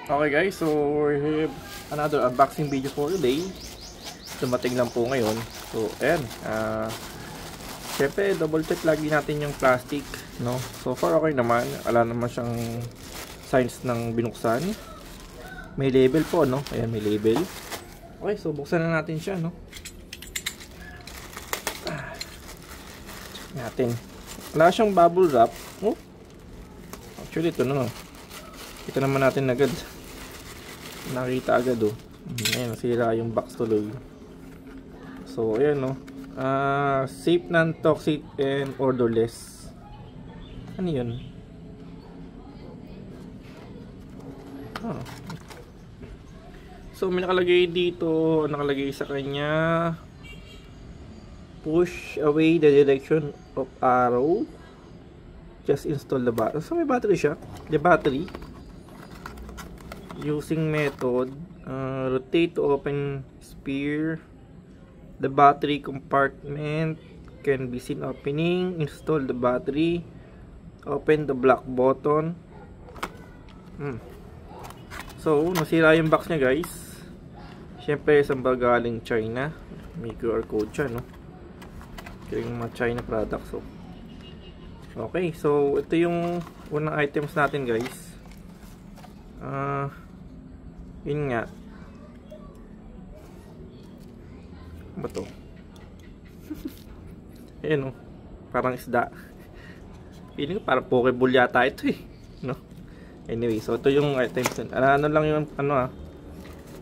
Okay guys, so we have another unboxing video for today. Dumating lang po ngayon. So ayan, syempre double check lagi natin yung plastic, no? So far okay naman, wala naman siyang signs ng binuksan. May label po, no? Ayan, may label. Okay, so buksan na natin siya, no? Check natin. Wala siyang bubble wrap. Oh, actually ito no. Kita naman natin agad. Nakita agad oh. Ayan, nasira yung box tuloy. So ayan no. Safe, non-toxic and odorless. Ano yun? So may nakalagay dito, nakalagay sa kanya, push away the direction of arrow, just install the battery. So may battery siya. The battery using method, rotate to open sphere. The battery compartment can be seen opening. Install the battery. Open the black button. So nasira yung box niya guys. Siyempre isang galing China. May QR code siya, no? Kaya yung mga China products. So okay, so ito yung unang items natin guys. Yun nga. Ano ba to? Ayan o. Parang isda. Feeling ko parang pokeball yata ito eh. No? Anyway, so ito yung items. Ano lang yung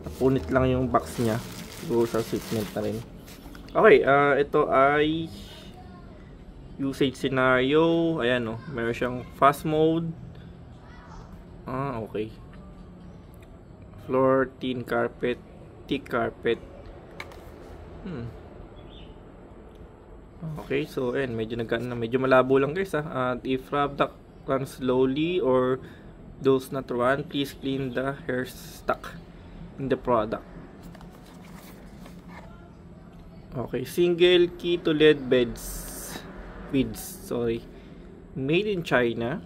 napunit lang yung box niya. Siguro sa shipment na rin. Okay, ito ay usage scenario. Ayan o. Meron siyang fast mode. Okay. Floor, thin carpet, thick carpet. Okay, so ayan, medyo malabo lang guys if product runs slowly or does not run, please clean the hair stuck in the product. Okay, single key to LED beads, sorry, made in China.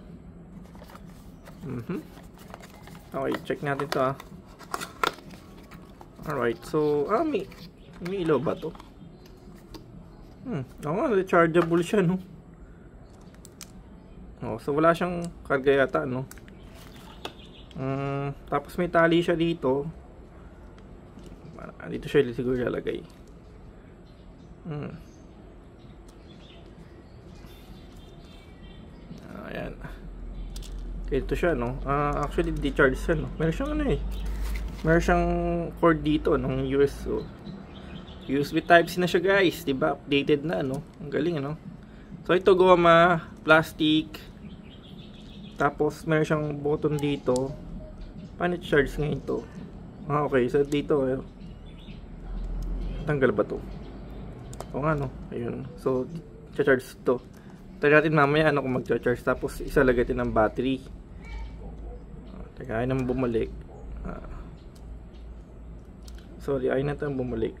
Okay, check natin to Alright, so may ilaw ba to? Rechargeable siya, no? So wala siyang karga yata, no? Tapos may tali siya dito. Dito siya siguro ilalagay. Ayan. Ito siya, no? Actually, di-charge siya, no? Meron siyang meron siyang cord dito ng USB Type-C na siya guys, diba? Updated na, no? Ang galing, no? So ito goma, plastic. Tapos meron siyang button dito. Paano i-charge ngayon ito? Okay, so dito tanggal ba to? O nga, no? Ayun. So i-charge to. Try natin mamaya kung mag-charge. Tapos isalagay natin ng battery. Teka, ayaw naman bumalik. Sorry, ayaw natin bumalik.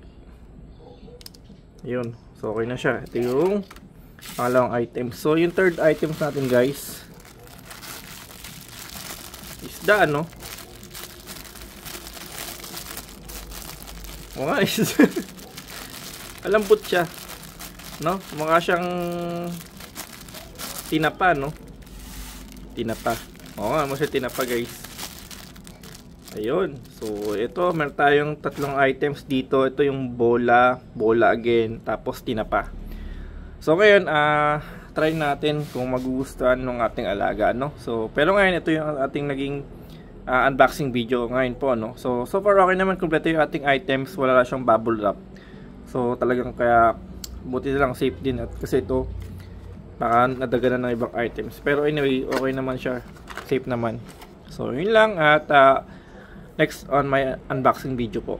Yun. So okay na siya. Ito yung pangalawang item. So yung third items natin guys, isda, no? Malambot siya, no? Mukha siyang tinapa, no? Tinapa. Masya tinapa guys. Ayun. So ito, meron tayong tatlong items dito. Ito yung bola again, tapos tinapa. So ngayon, try natin kung magugustuhan ng ating alaga, no? So pero ngayon ito yung ating naging unboxing video ngayon po, no? So far okay naman, kumpleto yung ating items, wala lang siyang bubble wrap. So talagang kaya buti na lang safe din kasi ito baka nadaganan ng ibang items. Pero anyway, okay naman siya, safe naman. So yun lang at next on my unboxing video po.